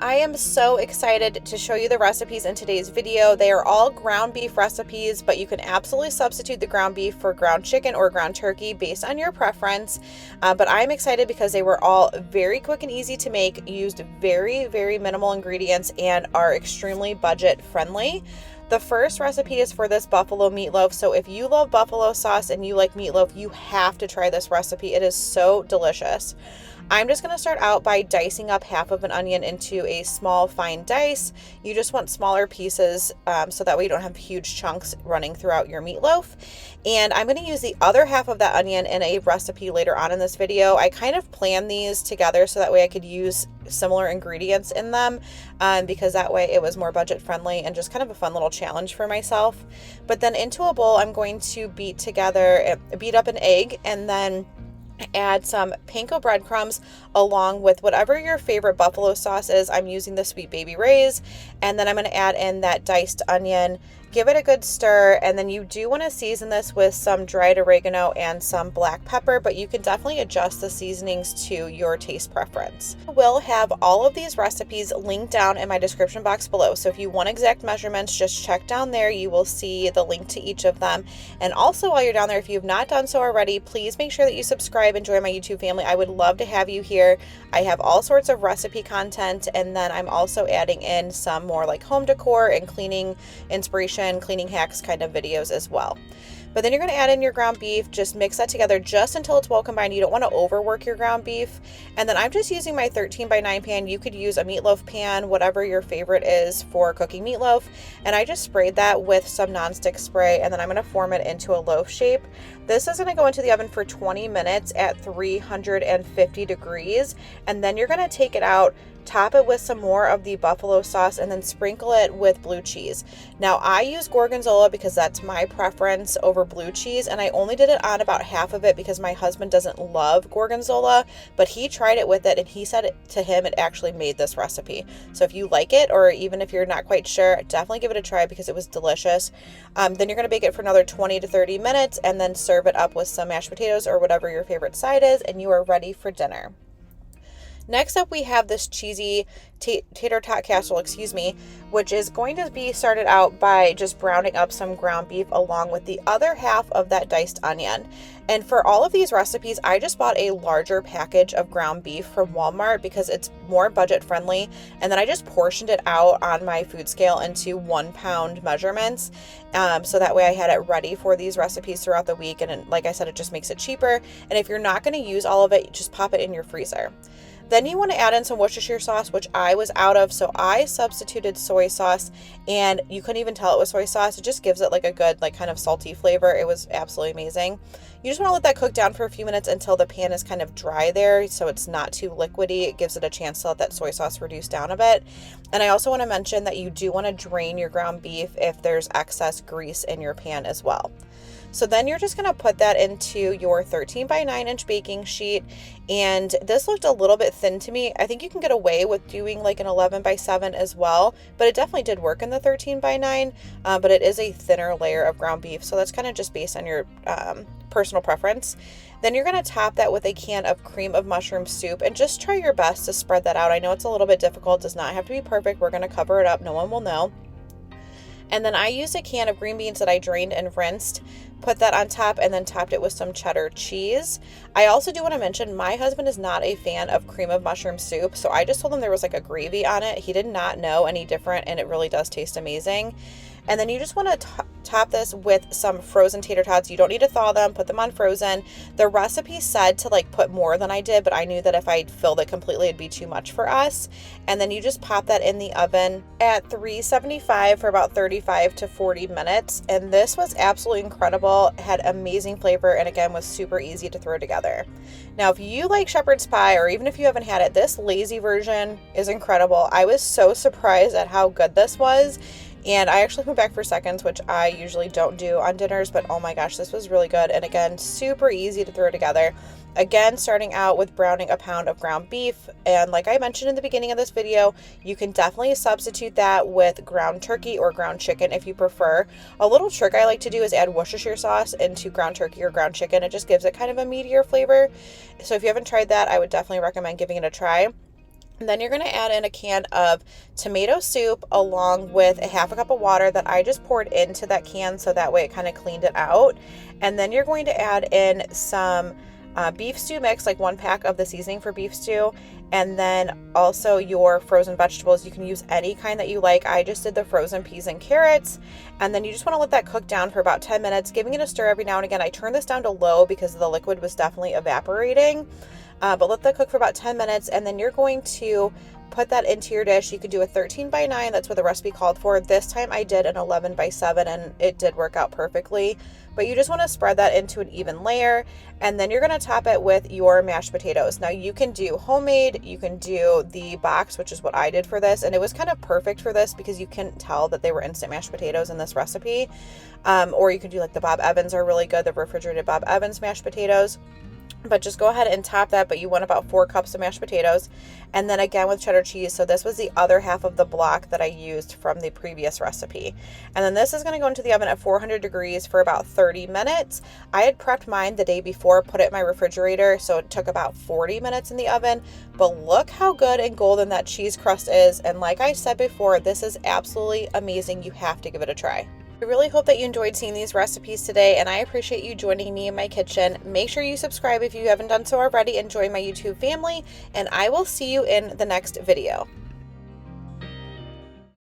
I am so excited to show you the recipes in today's video. They are all ground beef recipes, but you can absolutely substitute the ground beef for ground chicken or ground turkey based on your preference. But I'm excited because they were all very quick and easy to make, used very minimal ingredients, and are extremely budget friendly. The first recipe is for this buffalo meatloaf. So if you love buffalo sauce and you like meatloaf, you have to try this recipe. It is so delicious. I'm just going to start out by dicing up half of an onion into a small fine dice. You just want smaller pieces so that way you don't have huge chunks running throughout your meatloaf. And I'm going to use the other half of that onion in a recipe later on in this video. I kind of planned these together so that way I could use similar ingredients in them because that way it was more budget friendly and just kind of a fun little challenge for myself. But then into a bowl, I'm going to beat up an egg, and then add some panko breadcrumbs along with whatever your favorite buffalo sauce is. I'm using the Sweet Baby Ray's, and then I'm going to add in that diced onion. Give it a good stir, and then you do want to season this with some dried oregano and some black pepper, but you can definitely adjust the seasonings to your taste preference. I will have all of these recipes linked down in my description box below, so if you want exact measurements, just check down there. You will see the link to each of them. And also, while you're down there, if you've not done so already, please make sure that you subscribe and join my YouTube family. I would love to have you here. I have all sorts of recipe content, and then I'm also adding in some more like home decor and cleaning inspiration, cleaning hacks kind of videos as well. But then you're going to add in your ground beef. Just mix that together just until it's well combined. You don't want to overwork your ground beef. And then I'm just using my 13x9 pan. You could use a meatloaf pan, whatever your favorite is for cooking meatloaf. And I just sprayed that with some nonstick spray, and then I'm going to form it into a loaf shape. This is going to go into the oven for 20 minutes at 350 degrees. And then you're going to take it out, top it with some more of the buffalo sauce, and then sprinkle it with blue cheese. Now I use gorgonzola because that's my preference over blue cheese, and I only did it on about half of it because my husband doesn't love gorgonzola, but he tried it with it and he said to him it actually made this recipe. So if you like it, or even if you're not quite sure, definitely give it a try because it was delicious. Then you're going to bake it for another 20 to 30 minutes and then serve it up with some mashed potatoes or whatever your favorite side is, and you are ready for dinner. Next up, we have this cheesy tater tot casserole, which is going to be started out by just browning up some ground beef along with the other half of that diced onion. And for all of these recipes, I just bought a larger package of ground beef from Walmart because it's more budget friendly. And then I just portioned it out on my food scale into 1 pound measurements. So that way I had it ready for these recipes throughout the week. And like I said, it just makes it cheaper. And if you're not going to use all of it, just pop it in your freezer. Then you want to add in some Worcestershire sauce, which I was out of, so I substituted soy sauce, and you couldn't even tell it was soy sauce. It just gives it like a good, like kind of salty flavor. It was absolutely amazing. You just want to let that cook down for a few minutes until the pan is kind of dry there, so it's not too liquidy. It gives it a chance to let that soy sauce reduce down a bit. And I also want to mention that you do want to drain your ground beef if there's excess grease in your pan as well. So then you're just going to put that into your 13x9 baking sheet, and this looked a little bit thin to me. I think you can get away with doing like an 11x7 as well, but it definitely did work in the 13x9, but it is a thinner layer of ground beef, so that's kind of just based on your personal preference. Then you're going to top that with a can of cream of mushroom soup, and just try your best to spread that out. I know it's a little bit difficult. It does not have to be perfect. We're going to cover it up. No one will know. And then I used a can of green beans that I drained and rinsed, put that on top, and then topped it with some cheddar cheese. I also do want to mention my husband is not a fan of cream of mushroom soup, so I just told him there was like a gravy on it. He did not know any different, and it really does taste amazing. And then you just want to top this with some frozen tater tots. You don't need to thaw them, put them on frozen. The recipe said to like put more than I did, but I knew that if I filled it completely, it'd be too much for us. And then you just pop that in the oven at 375 for about 35 to 40 minutes. And this was absolutely incredible. It had amazing flavor, and again, was super easy to throw together. Now, if you like shepherd's pie, or even if you haven't had it, this lazy version is incredible. I was so surprised at how good this was. And I actually went back for seconds, which I usually don't do on dinners, but oh my gosh, this was really good. And again, super easy to throw together. Again, starting out with browning a pound of ground beef. And like I mentioned in the beginning of this video, you can definitely substitute that with ground turkey or ground chicken if you prefer. A little trick I like to do is add Worcestershire sauce into ground turkey or ground chicken. It just gives it kind of a meatier flavor. So if you haven't tried that, I would definitely recommend giving it a try. And then you're going to add in a can of tomato soup along with a half a cup of water that I just poured into that can so that way it kind of cleaned it out. And then you're going to add in some beef stew mix, like 1 pack of the seasoning for beef stew, and then also your frozen vegetables. You can use any kind that you like. I just did the frozen peas and carrots. And then you just want to let that cook down for about 10 minutes, giving it a stir every now and again. I turned this down to low because the liquid was definitely evaporating. But let that cook for about 10 minutes, and then you're going to put that into your dish. You could do a 13 by 9, that's what the recipe called for. This time I did an 11 by 7 and it did work out perfectly. But you just want to spread that into an even layer, and then you're going to top it with your mashed potatoes. Now you can do homemade, you can do the box, which is what I did for this, and it was kind of perfect for this because you can tell that they were instant mashed potatoes in this recipe. Or you can do like the Bob Evans are really good, the refrigerated Bob Evans mashed potatoes. But just go ahead and top that, but you want about 4 cups of mashed potatoes. And then again with cheddar cheese. So this was the other half of the block that I used from the previous recipe. And then this is going to go into the oven at 400 degrees for about 30 minutes. I had prepped mine the day before, put it in my refrigerator, so it took about 40 minutes in the oven. But look how good and golden that cheese crust is. And like I said before, this is absolutely amazing. You have to give it a try. I really hope that you enjoyed seeing these recipes today, and I appreciate you joining me in my kitchen. Make sure you subscribe if you haven't done so already, and join my YouTube family, and I will see you in the next video.